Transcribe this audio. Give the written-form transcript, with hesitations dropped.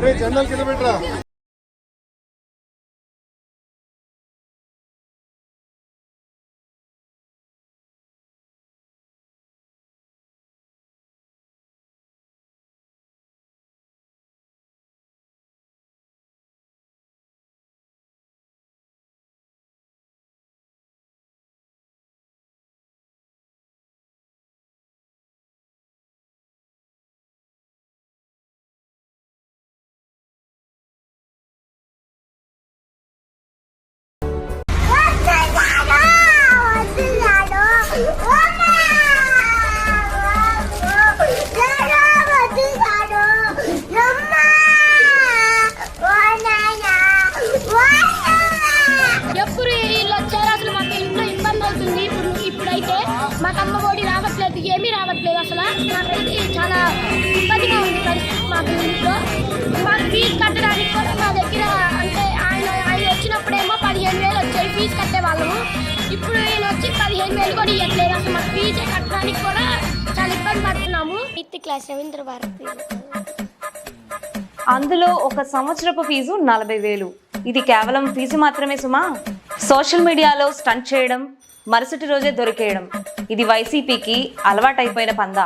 General kilometre మాకు అమ్మ ఒడి రావట్లేదు, ఏమీ రావట్లేదు. అసలు మాకైతే చాలా ఇబ్బందిగా ఉంది పరిస్థితి. మాకు ఇంట్లో మాకు ఫీజు కట్టడానికి కూడా మా దగ్గర అంటే ఆయన వచ్చినప్పుడేమో 15,000 వచ్చాయి ఫీజు కట్టేవాళ్ళము. ఇప్పుడు ఈయన వచ్చి 15,000 కూడా ఇవ్వట్లేదు. అసలు మాకు ఫీజు కట్టడానికి కూడా చాలా ఇబ్బంది పడుతున్నాము. 8th class Ravindra Bharati. అందులో ఒక సంవత్సరపు ఫీజు 40,000. ఇది కేవలం ఫీజు మాత్రమే సుమా. సోషల్ మీడియాలో స్టంట్ చేయడం, మరుసటి రోజే దొరికేయడం, ఇది వైసీపీకి అలవాటైపోయిన పందా.